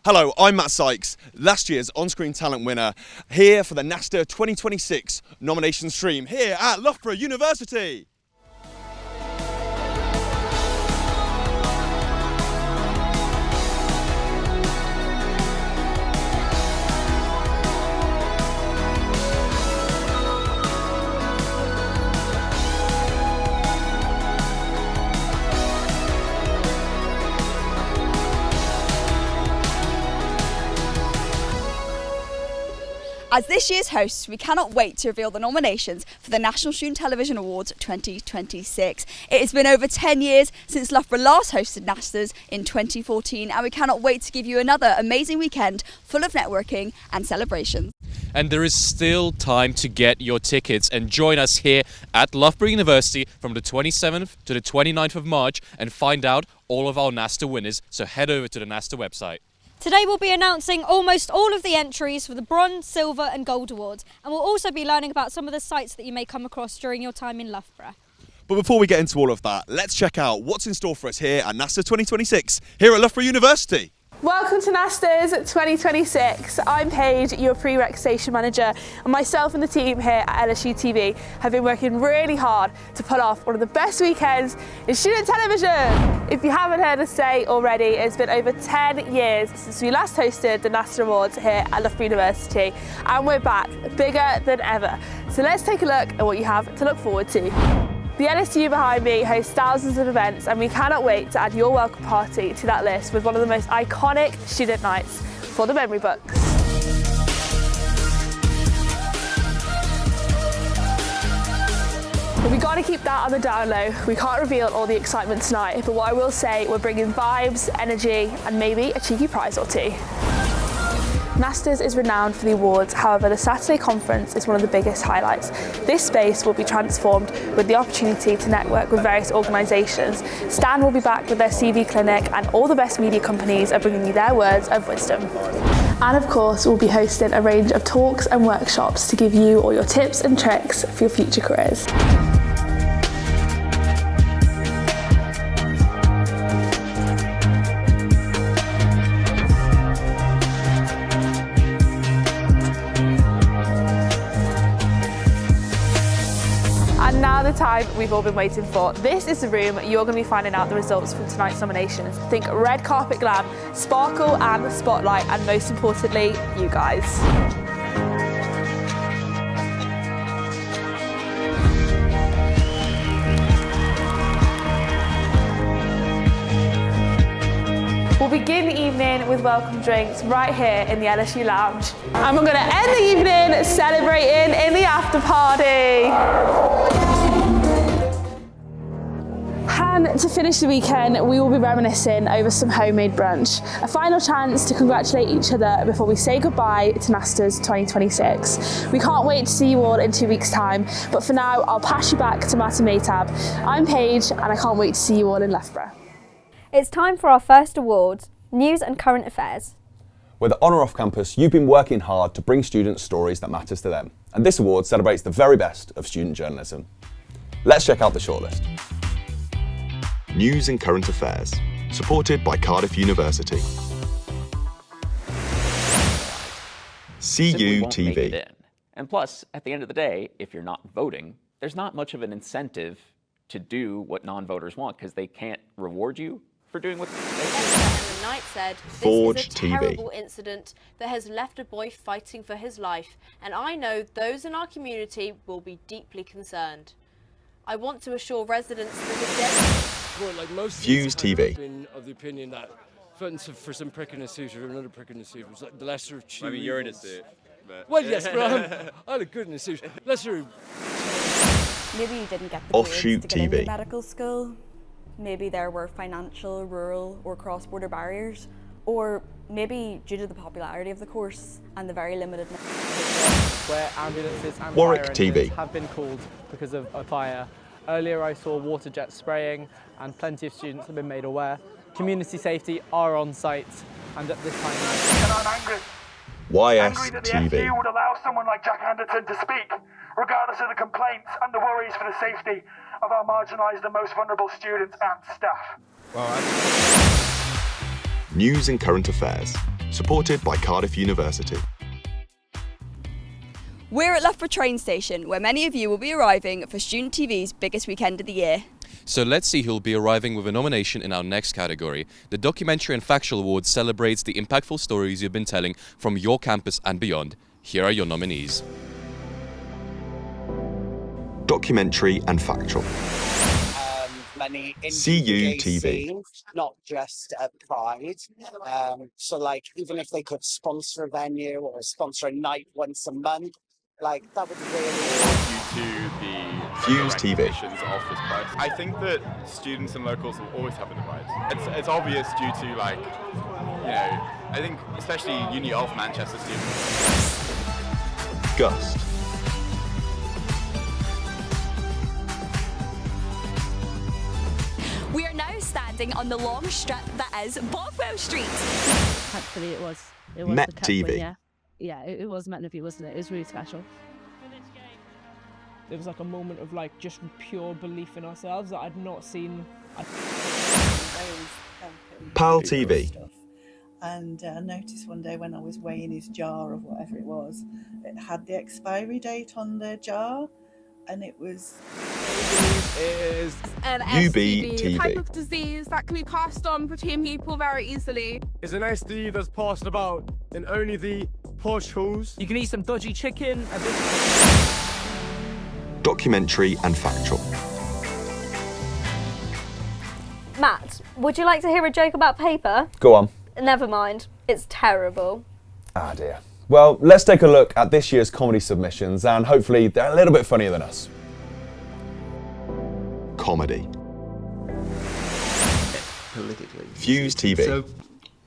Hello, I'm Matt Sykes, last year's on-screen talent winner, here for the NASTA 2026 nomination stream here at Loughborough University. As this year's hosts, we cannot wait to reveal the nominations for the National Student Television Awards 2026. It has been over 10 years since Loughborough last hosted NASTAs in 2014, and we cannot wait to give you another amazing weekend full of networking and celebrations. And there is still time to get your tickets and join us here at Loughborough University from the 27th to the 29th of March and find out all of our NASTA winners, so head over to the NASTA website. Today we'll be announcing almost all of the entries for the Bronze, Silver and Gold Awards, and we'll also be learning about some of the sites that you may come across during your time in Loughborough. But before we get into all of that, let's check out what's in store for us here at NASTA 2026 here at Loughborough University. Welcome to NASTAs 2026. I'm Paige, your pre-rec station manager, and myself and the team here at LSU TV have been working really hard to pull off one of the best weekends in student television. If you haven't heard us say already, it's been over 10 years since we last hosted the NASTA Awards here at Loughborough University, and we're back bigger than ever. So let's take a look at what you have to look forward to. The LSU behind me hosts thousands of events, and we cannot wait to add your welcome party to that list with one of the most iconic student nights for the memory books. But we got to keep that on the down low. We can't reveal all the excitement tonight, but what I will say, we're bringing vibes, energy, and maybe a cheeky prize or two. NASTAs is renowned for the awards, however the Saturday conference is one of the biggest highlights. This space will be transformed with the opportunity to network with various organisations. Stan will be back with their CV clinic, and all the best media companies are bringing you their words of wisdom. And of course we'll be hosting a range of talks and workshops to give you all your tips and tricks for your future careers. And now the time we've all been waiting for. This is the room you're going to be finding out the results from tonight's nominations. Think red carpet glam, sparkle and spotlight, and most importantly, you guys. We'll begin the evening with welcome drinks right here in the LSU Lounge. And we're going to end the evening celebrating in the after party. And to finish the weekend, we will be reminiscing over some homemade brunch. A final chance to congratulate each other before we say goodbye to NASTAs 2026. We can't wait to see you all in 2 weeks' time, but for now, I'll pass you back to Matt and Maytab. I'm Paige, and I can't wait to see you all in Loughborough. It's time for our first award, News and Current Affairs. Whether on or off campus, you've been working hard to bring students stories that matters to them. And this award celebrates the very best of student journalism. Let's check out the shortlist. News and Current Affairs, supported by Cardiff University. CU TV. And plus, at the end of the day, if you're not voting, there's not much of an incentive to do what non-voters want, because they can't reward you for doing what they And the Knight said, Forge this is a TV. terrible incident that has left a boy fighting for his life, and I know those in our community will be deeply concerned. I want to assure residents that the dead... Well, like most Fuse TV. I've been of the opinion that voting for some prick in a suit or another prick in a suit was like the lesser of two. I mean, you're in a evils. suit. But Well, yes, but I look good in a suit. Lesser. Maybe you didn't get the Offshoot grades to get into TV. medical school. Maybe there were financial, rural or cross-border barriers. Or maybe due to the popularity of the course and the very limited... Where ambulances and Warwick fire engines TV. have been called because of a fire. Earlier I saw water jet spraying, and plenty of students have been made aware. Community safety are on site, and at this time... And I'm angry. YS Angry that the TV. FU would allow someone like Jack Anderton to speak, regardless of the complaints and the worries for the safety of our marginalised and most vulnerable students and staff. News and Current Affairs, supported by Cardiff University. We're at Loughborough train station, where many of you will be arriving for Student TV's biggest weekend of the year. So let's see who'll be arriving with a nomination in our next category. The Documentary and Factual Award celebrates the impactful stories you've been telling from your campus and beyond. Here are your nominees. Documentary and Factual. Money in CU the TV. scene, not just at Pride. So like even if they could sponsor a venue or sponsor a night once a month, like that would really... Due to the Fuse TV. recognitions of this prize. I think that students and locals will always have a divide. It's obvious due to like, you know, I think especially Uni of Manchester students. Gust. We are now standing on the long strip that is Bothwell Street. Thankfully, it was Met the cup TV. win, yeah, it was Met TV, wasn't it? It was really special. There was like a moment of like just pure belief in ourselves that I'd not seen. PAL TV. And I noticed one day when I was weighing his jar of whatever it was, it had the expiry date on the jar, and it was... Is an UB STD, a type TV. of disease that can be passed on between people very easily. It's an STD that's passed about in only the posh halls. You can eat some dodgy chicken. Documentary and Factual. Matt, would you like to hear a joke about paper? Go on. Never mind, it's terrible. Ah dear. Well, let's take a look at this year's comedy submissions, and hopefully they're a little bit funnier than us. Comedy. Politically. Fuse TV. So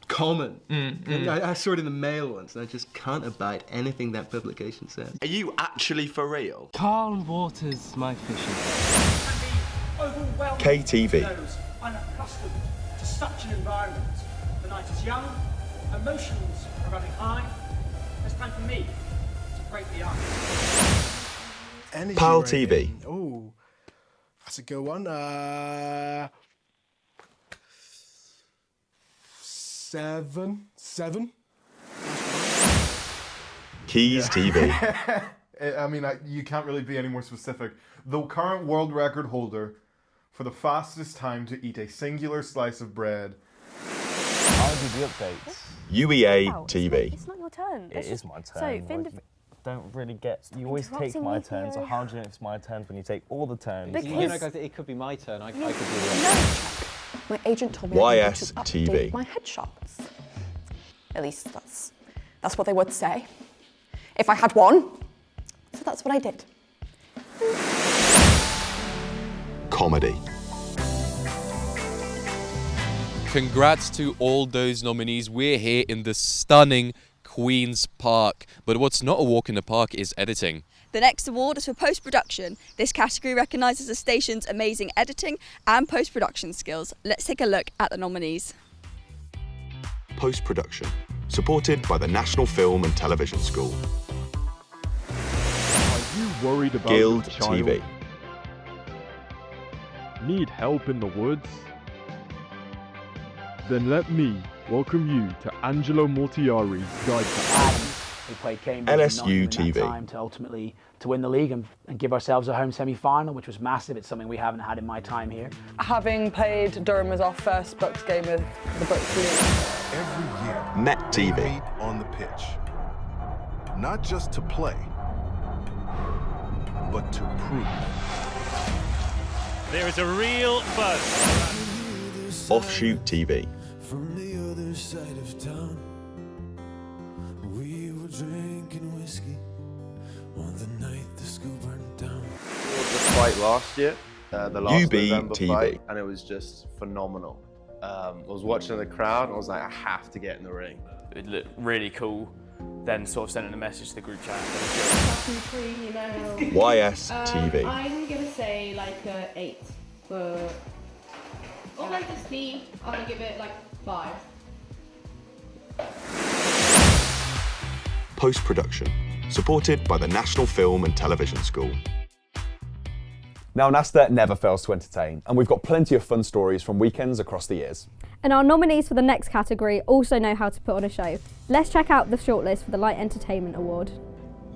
common. And I saw it in the mail once and I just can't abide anything that publication says. Are you actually for real? Calm waters, my fishing. KTV. Those unaccustomed to such an environment. The night is young, emotions are running high. It's time for me to break the ice. PAL TV. Oh, that's a good one. 7. Keys TV. I mean, you can't really be any more specific. The current world record holder for the fastest time to eat a singular slice of bread. I'll do the updates. UEA Wow, TV. It's not your turn. It is my turn. So, Finn, like, don't really get. You always take interrupting my me, turns. So Theo. how do you know it's my turn when you take all the turns? Because- You know, guys, it could be my turn. I could do it. My agent told me I needed YS to update TV. my headshots. At least that's what they would say. If I had one. So that's what I did. Comedy. Congrats to all those nominees. We're here in the stunning Queen's Park. But what's not a walk in the park is editing. The next award is for post-production. This category recognises the station's amazing editing and post-production skills. Let's take a look at the nominees. Post-production. Supported by the National Film and Television School. Are you worried about Guild your child? TV. Need help in the woods? Then let me welcome you to Angelo Mortiari's Guide to Adam. We played Cambridge LSU in that TV. time to ultimately to win the league and give ourselves a home semi-final, which was massive. It's something we haven't had in my time here. Having played Durham as our first Bucks game of the Bucks League. Every year, Met they TV. meet on the pitch. Not just to play, but to prove. There is a real buzz. Offshoot TV. From the other side of town, we were drinking whiskey on the night the school burned down. The fight last year, the last UB November TV. fight, and it was just phenomenal. I was watching the crowd, and I was like, I have to get in the ring. It looked really cool. Then sort of sending a message to the group chat. YS TV. I'm gonna say like 8. But authenticity, I'm gonna give it like 5. Post-production. Supported by the National Film and Television School. Now, Nasta never fails to entertain, and we've got plenty of fun stories from weekends across the years. And our nominees for the next category also know how to put on a show. Let's check out the shortlist for the Light Entertainment Award.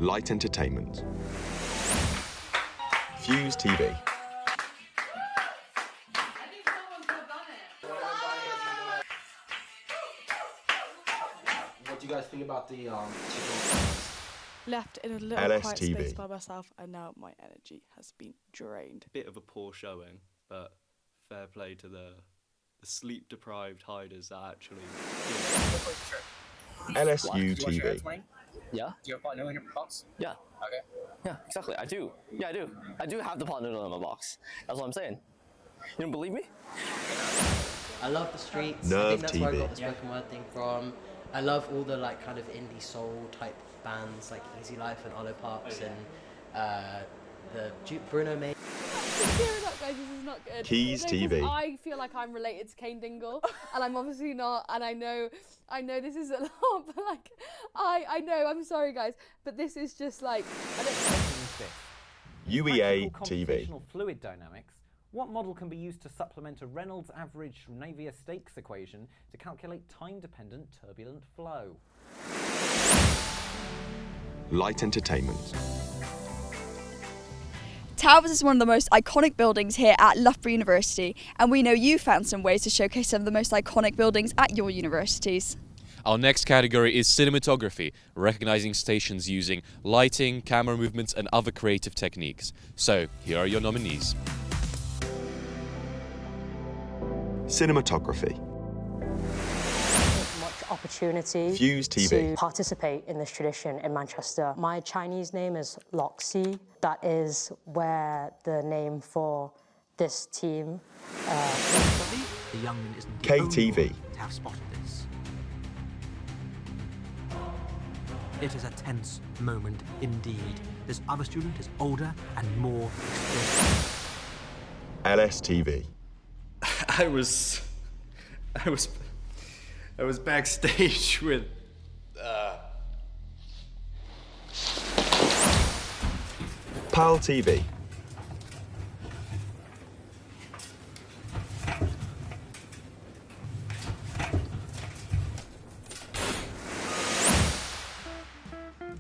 Light Entertainment. Fuse TV. What do you guys think about the Left in a little quiet space by myself, and now my energy has been drained. Bit of a poor showing, but fair play to the sleep-deprived hiders that actually. LSU TV. Yeah. Do you have a partner in your box? Yeah. Okay. Yeah, exactly. I do. Yeah, I do. I do have the partner in my box. That's what I'm saying. You don't believe me? I love the streets. Nerve I think that's where I TV. got the spoken word thing from. I love all the like kind of indie soul type bands like Easy Life and Olo Parks and Bruno Mars. Cheer it up, guys. This is not good. Keys TV. I feel like I'm related to Kane Dingle, and I'm obviously not. And I know this is a lot, but like, I know. I'm sorry, guys, but this is just like. I don't UEA Practical TV. computational fluid dynamics. What model can be used to supplement a Reynolds average Navier-Stokes equation to calculate time-dependent turbulent flow? Light Entertainment. Towers is one of the most iconic buildings here at Loughborough University, and we know you found some ways to showcase some of the most iconic buildings at your universities. Our next category is cinematography, recognizing stations using lighting, camera movements and other creative techniques. So, here are your nominees. Cinematography. Much opportunity Fuse TV. to participate in this tradition in Manchester. My Chinese name is Loxi. That is where the name for this team. The youngman isn't the KTV. only one to have spotted this. It is a tense moment indeed. This other student is older and more experienced. LSTV. I was backstage with PAL TV.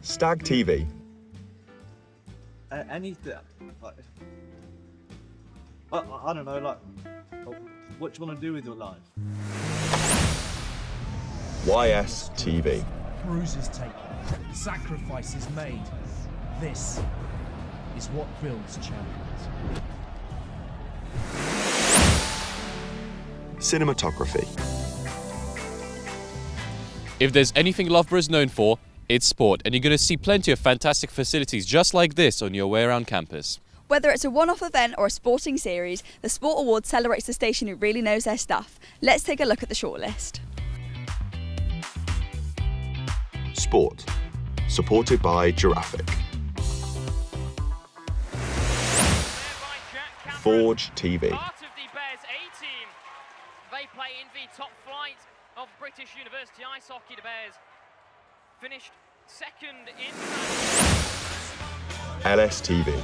Stag TV. Anything. Like, I don't know, like, what do you want to do with your life? YS TV. Bruises taken, sacrifices made. This is what builds champions. Cinematography. If there's anything Loughborough is known for, it's sport, and you're going to see plenty of fantastic facilities just like this on your way around campus. Whether it's a one-off event or a sporting series, the Sport Award celebrates the station who really knows their stuff. Let's take a look at the shortlist. Sport. Supported by Giraffic. Forge TV. Part of the Bears A team. They play in the top flight of British University Ice Hockey. The Bears finished second in LSTV.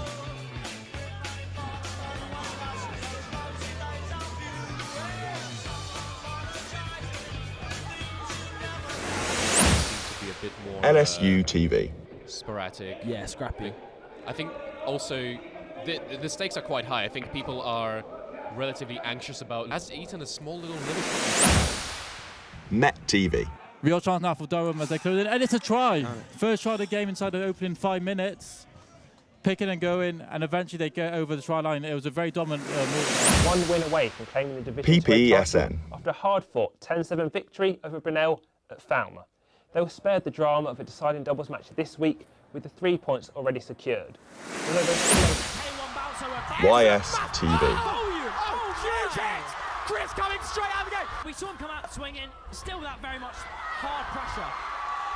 Bit more, LSU TV. Sporadic. Yeah, scrappy. I think also the stakes are quite high. I think people are relatively anxious about. Has Eton a small little Met TV. Real chance now for Durham as they close in, and it's a try. First try of the game inside the opening 5 minutes. Picking and going, and eventually they get over the try line. It was a very dominant move. One win away from claiming the Division 2 title after a hard-fought 10-7 victory over Brunel at Falmer. They were spared the drama of a deciding doubles match this week with the 3 points already secured. YS TV. Chris coming straight out of the gate. We saw him come out swinging, still without very much hard pressure.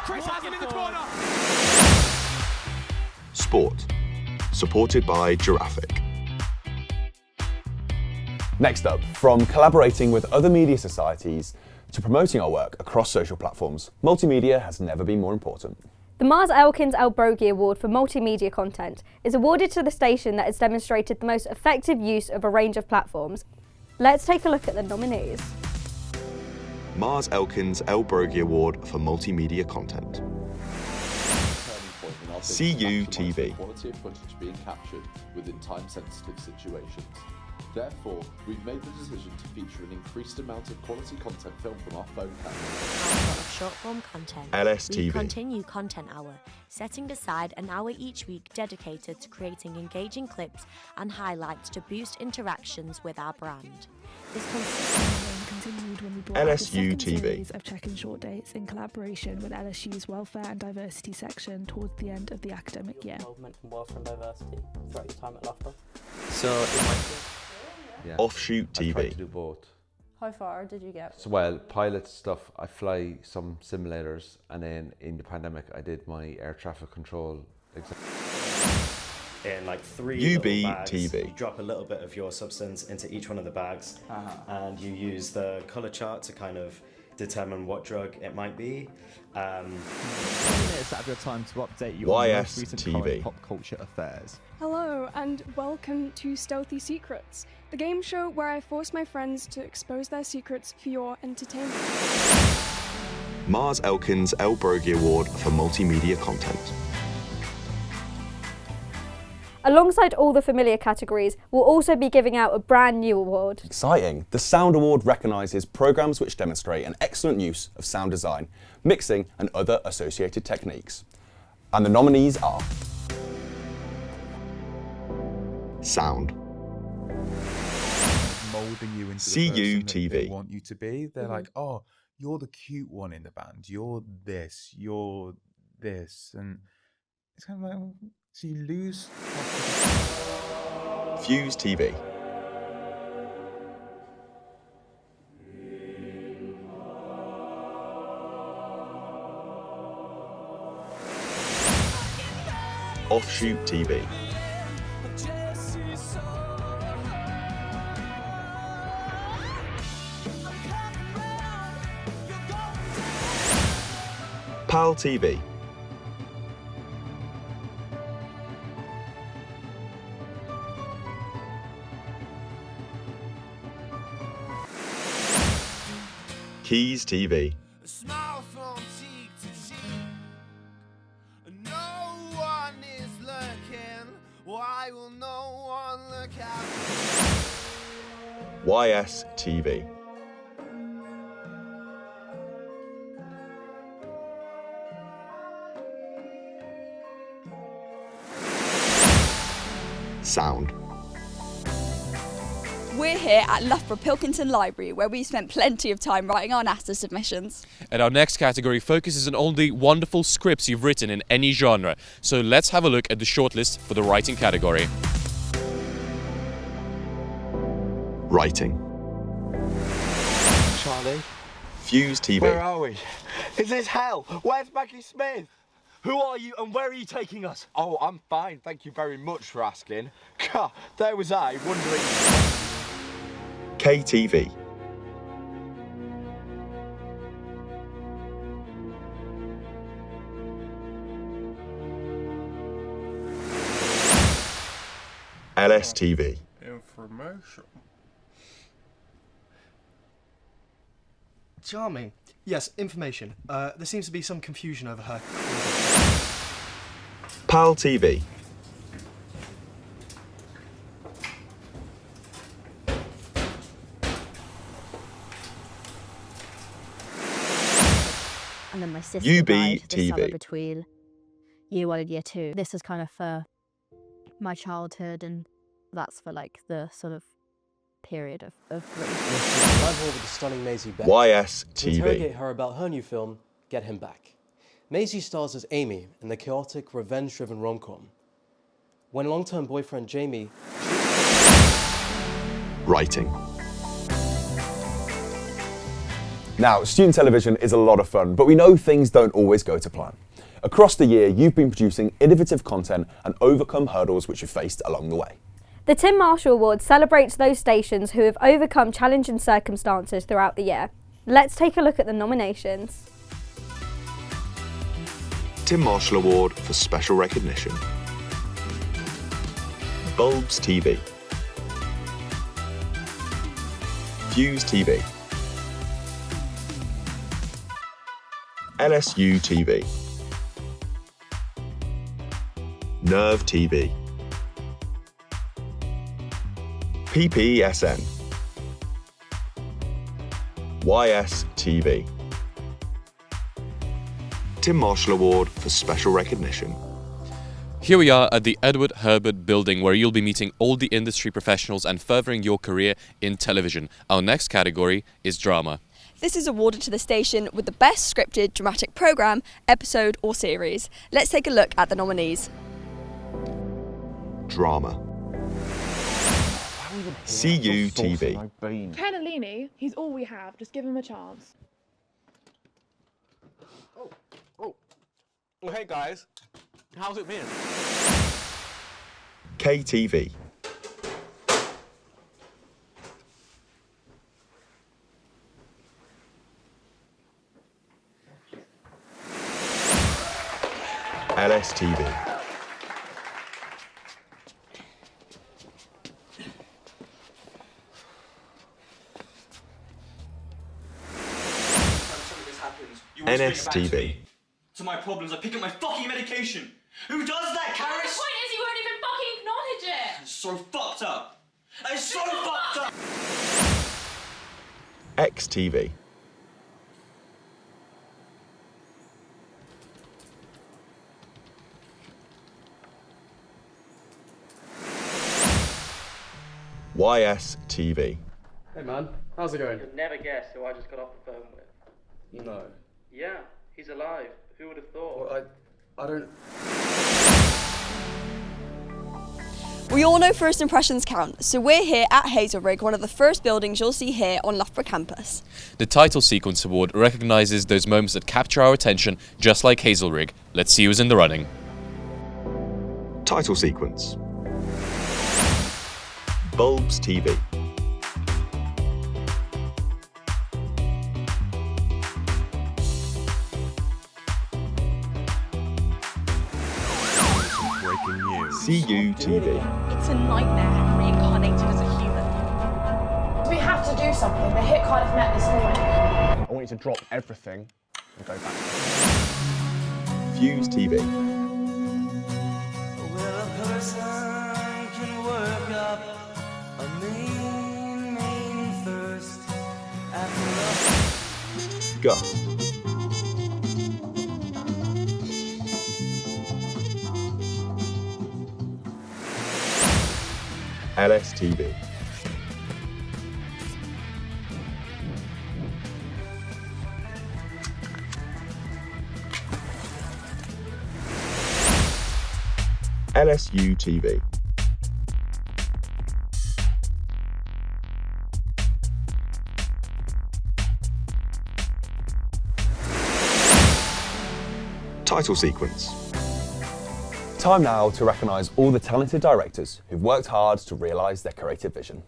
Chris has him in the corner. Sport. Supported by Giraffic. Next up, from collaborating with other media societies to promoting our work across social platforms, multimedia has never been more important. The Mars Elkins Elbrogi Award for Multimedia Content is awarded to the station that has demonstrated the most effective use of a range of platforms. Let's take a look at the nominees. Mars Elkins El Brogy Award for Multimedia Content. CU TV. Quality of footage being captured within time-sensitive situations. Therefore, we've made the decision to feature an increased amount of quality content filmed from our phone cameras. Of short-form content. LSTV. We continue Content Hour, setting aside an hour each week dedicated to creating engaging clips and highlights to boost interactions with our brand. This continued when we brought LSU out the second TV. series of Checking Short Dates in collaboration with LSU's Welfare and Diversity section towards the end of the academic year. Involvement in welfare and diversity throughout your time at Loughborough. So Offshoot I tried TV. to do both. How far did you get? So, well, pilot stuff, I fly some simulators, and then in the pandemic I did my air traffic control exam. In like 3 UB little bags, TV. you drop a little bit of your substance into each one of the bags, and you use the colour chart to kind of determine what drug it might be. Minutes out of your time to update you on the most recent YSTV. current pop culture affairs. Hello and welcome to Stealthy Secrets, the game show where I force my friends to expose their secrets for your entertainment. Mars Elkins El Brogy Award for Multimedia Content. Alongside all the familiar categories, we'll also be giving out a brand new award. Exciting! The Sound Award recognises programmes which demonstrate an excellent use of sound design, mixing and other associated techniques. And the nominees are... Sound. Moulding you into CU the person that they TV. want you to be. They're like, oh, you're the cute one in the band. You're this. And it's kind of like, so you lose. Fuse TV. Offshoot TV. PAL TV. Keys TV. Smile from cheek to cheek. No one is looking. Why will no one look at me? YS TV. Sound. We're here at Loughborough Pilkington Library, where we spent plenty of time writing our NASA submissions. And our next category focuses on all the wonderful scripts you've written in any genre. So let's have a look at the shortlist for the writing category. Writing. Charlie, Fuse TV. where are we? Is this hell? Where's Maggie Smith? Who are you and where are you taking us? Oh, I'm fine. Thank you very much for asking. God, there was I wondering. KTV. LSTV. Information. Charming. Yes, information. There seems to be some confusion over her. PAL TV. And then my sister UB died this summer TV. between year 1 and year 2. This is kind of for my childhood, and that's for like the sort of period of Live over the stunning Maisie Beck. YS To TV. interrogate her about her new film, Get Him Back. Maisie stars as Amy in the chaotic, revenge-driven rom-com. When long-term boyfriend Jamie... Writing. Now, student television is a lot of fun, but we know things don't always go to plan. Across the year, you've been producing innovative content and overcome hurdles which you've faced along the way. The Tim Marshall Award celebrates those stations who have overcome challenging circumstances throughout the year. Let's take a look at the nominations. Tim Marshall Award for Special Recognition. Bulbs TV. Fuse TV. LSU TV, Nerve TV, PPSN, YS TV. Tim Marshall Award for Special Recognition. Here we are at the Edward Herbert Building, where you'll be meeting all the industry professionals and furthering your career in television. Our next category is drama. This is awarded to the station with the best scripted dramatic programme, episode or series. Let's take a look at the nominees. Drama. CU TV, Cannellini, he's all we have. Just give him a chance. Oh, hey guys. How's it been? KTV, LSTV, NSTV, To my problems, I pick up my fucking medication. Who does that, Karis? The point is, you won't even fucking acknowledge it. It's so fucked up. It's so fucked up. XTV, YSTV, Hey man, how's it going? You'll never guess who I just got off the phone with. No. Yeah, he's alive. Who would have thought? Well, I don't... We all know first impressions count, so we're here at Hazelrig, one of the first buildings you'll see here on Loughborough campus. The Title Sequence Award recognises those moments that capture our attention, just like Hazelrig. Let's see who's in the running. Title Sequence, Bulbs TV, CU TV, It's a nightmare reincarnated as a human. We have to do something. The hit kind of met this morning. I want you to drop everything and go back. Fuse TV, Well, a person can work up a mean thirst after Gust, LSTV, LSU TV, Title Sequence. Time now to recognise all the talented directors who've worked hard to realise their creative vision.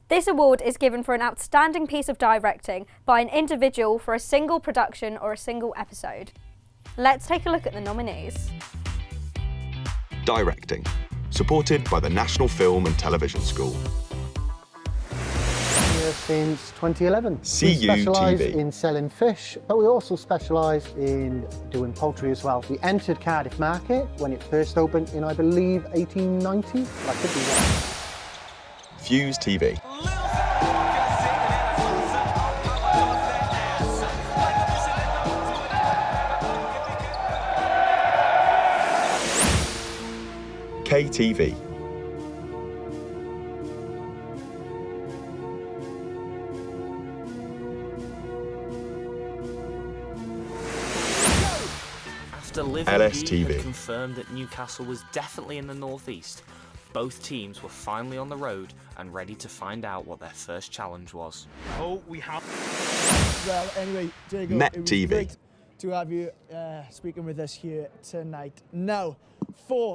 This award is given for an outstanding piece of directing by an individual for a single production or a single episode. Let's take a look at the nominees. Directing, supported by the National Film and Television School. Here since 2011. We CU specialise TV. in selling fish, but we also specialise in doing poultry as well. We entered Cardiff Market when it first opened in, I believe, 1890. But I could be wrong. Fuse TV. KTV. After Liverpool LSTV. had confirmed that Newcastle was definitely in the northeast, both teams were finally on the road and ready to find out what their first challenge was. Oh, we have. Well, anyway, Diego, Met it was TV. great to have you speaking with us here tonight. Now,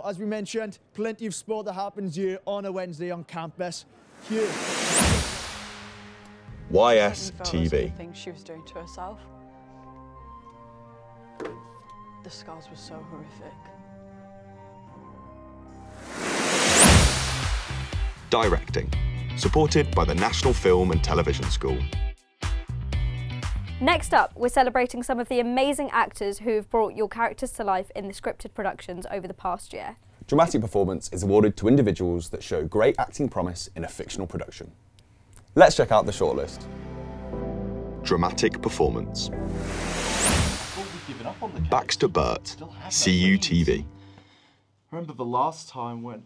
as we mentioned, plenty of sport that happens here on a Wednesday on campus. Here. YS TV. Things she was doing to herself. The scars were so horrific. Directing, supported by the National Film and Television School. Next up, we're celebrating some of the amazing actors who have brought your characters to life in the scripted productions over the past year. Dramatic performance is awarded to individuals that show great acting promise in a fictional production. Let's check out the shortlist. Dramatic performance. Baxter Burt, CUTV. Remember the last time when...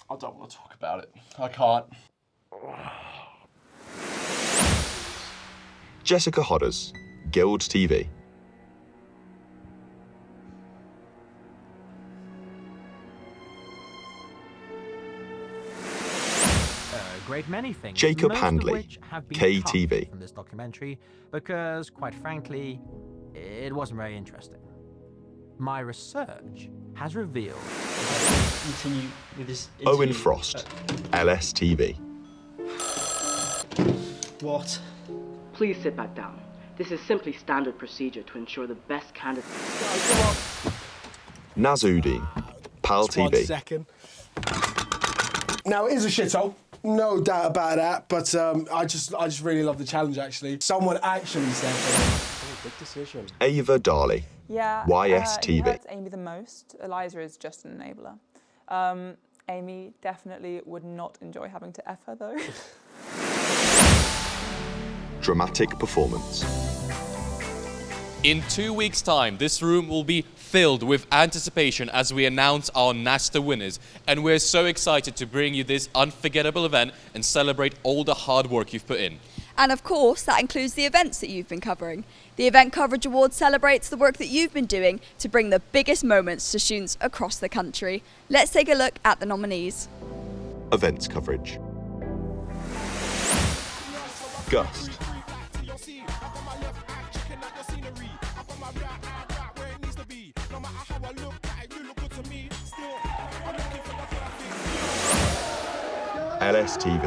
I don't want to talk about it. I can't. Jessica Hodders, Guild TV. Great many things. Jacob most Handley, of which have been KTV. cut from this documentary because, quite frankly, it wasn't very interesting. My research has revealed. Continue with this. Owen Frost, LSTV. What? Please sit back down. This is simply standard procedure to ensure the best candidate. Nazuddin, PAL One TV. second. Now it is a shithole, no doubt about that. But I just really love the challenge. Actually, someone actually said, "Oh, big decision." Ava Darley, Yeah. YSTV. He hurts Amy the most. Eliza is just an enabler. Amy definitely would not enjoy having to F her though. Dramatic performance. In 2 weeks' time, this room will be filled with anticipation as we announce our NASTA winners. And we're so excited to bring you this unforgettable event and celebrate all the hard work you've put in. And of course, that includes the events that you've been covering. The Event Coverage Award celebrates the work that you've been doing to bring the biggest moments to students across the country. Let's take a look at the nominees. Events coverage. Gust. LSTV.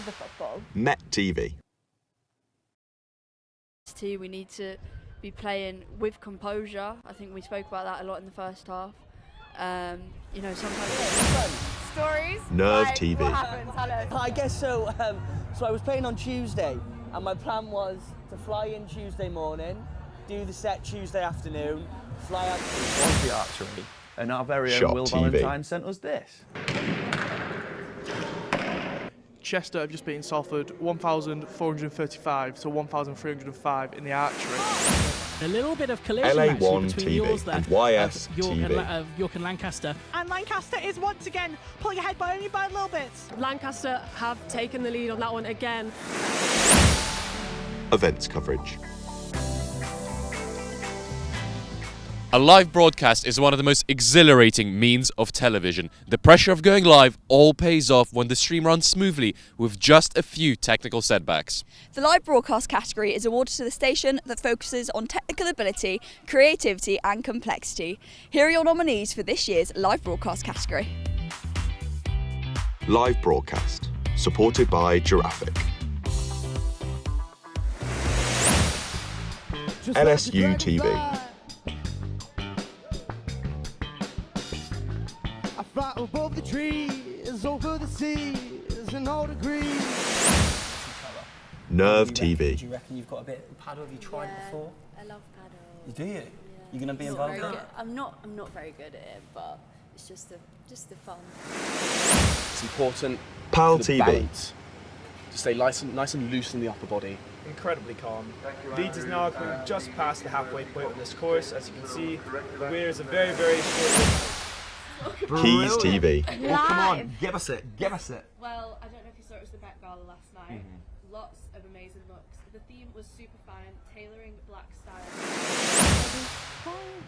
The football. Met TV. We need to be playing with composure. I think we spoke about that a lot in the first half. You know, sometimes stories. Nerve like, TV. What happened? Tell us. I guess so. So I was playing on Tuesday, and my plan was to fly in Tuesday morning, do the set Tuesday afternoon, fly out. Was the archery, and our very Shop own Will TV. Valentine sent us this. Chester have just beaten Salford 1,435 to 1,305 in the archery. A little bit of collision LA1 actually between TV yours there, and YS York, TV. York and Lancaster. And Lancaster is once again pulling ahead by only by a little bit. Lancaster have taken the lead on that one again. Events coverage. A live broadcast is one of the most exhilarating means of television. The pressure of going live all pays off when the stream runs smoothly with just a few technical setbacks. The live broadcast category is awarded to the station that focuses on technical ability, creativity and complexity. Here are your nominees for this year's live broadcast category. Live broadcast. Supported by Giraffic. LSU TV. I fly above the trees, over the seas, in all degrees. Nerve TV. Do you reckon you've got a bit of paddle? Have you tried it before? I love paddle. You do you? Yeah. You're gonna be Not involved very in good. it? I'm not very good at it, but it's just the fun. It's important PAL for the TV. balance to stay nice and loose in the upper body. Incredibly calm. Leeds is now just past the halfway point of this course. As you can see, the weir is a very, very short. Keys TV. Oh, come on, give us it. Well, I don't know if you saw it was the Met Gala last night. Lots of amazing looks. The theme was super fun, tailoring black style.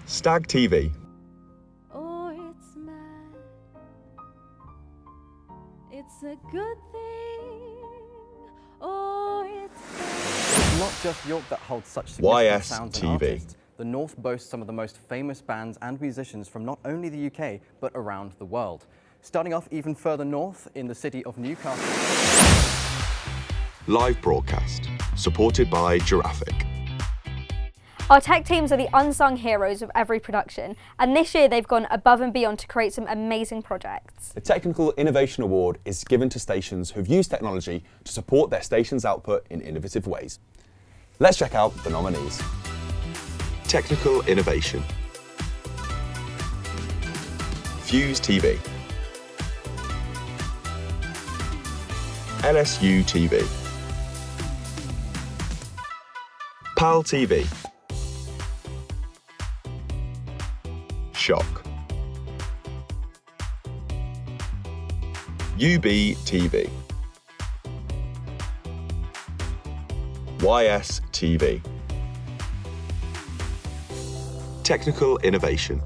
Stag TV. Oh, it's mad. It's a good thing. Oh, It's not just York that holds such significant YS sounds TV. and artists. The North boasts some of the most famous bands and musicians from not only the UK, but around the world. Starting off even further north in the city of Newcastle. Live broadcast. Supported by Giraffic. Our tech teams are the unsung heroes of every production, and this year they've gone above and beyond to create some amazing projects. The Technical Innovation Award is given to stations who've used technology to support their station's output in innovative ways. Let's check out the nominees. Technical Innovation. Fuse TV. LSU TV. PAL TV. Shock. UB TV. YS TV. Technical Innovation.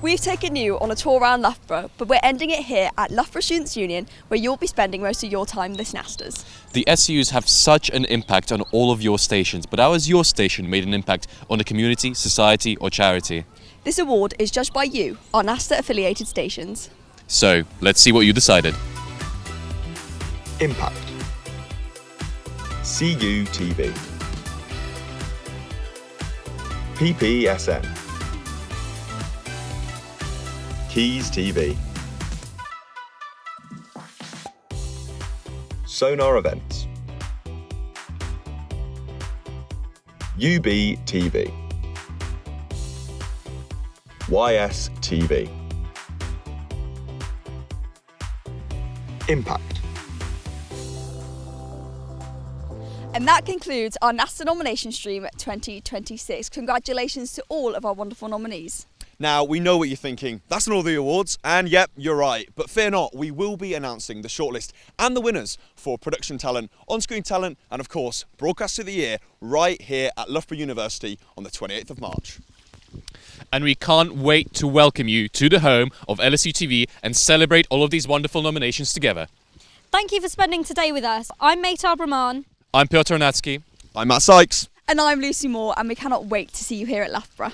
We've taken you on a tour around Loughborough, but we're ending it here at Loughborough Students' Union, where you'll be spending most of your time this NASTAs. The SUs have such an impact on all of your stations, but how has your station made an impact on the community, society or charity? This award is judged by you, our NASTA affiliated stations. So, let's see what you decided. Impact. CU TV. PPSN. Keys TV. Sonar Events. UB TV. YS TV. Impact. And that concludes our NASTA nomination stream 2026. Congratulations to all of our wonderful nominees. Now, we know what you're thinking. That's not all the awards, and yep, you're right. But fear not, we will be announcing the shortlist and the winners for production talent, on-screen talent, and of course, broadcast of the year right here at Loughborough University on the 28th of March. And we can't wait to welcome you to the home of LSU TV and celebrate all of these wonderful nominations together. Thank you for spending today with us. I'm Maitar Brahman. I'm Piotr Onatsky. I'm Matt Sykes. And I'm Lucy Moore, and we cannot wait to see you here at Loughborough.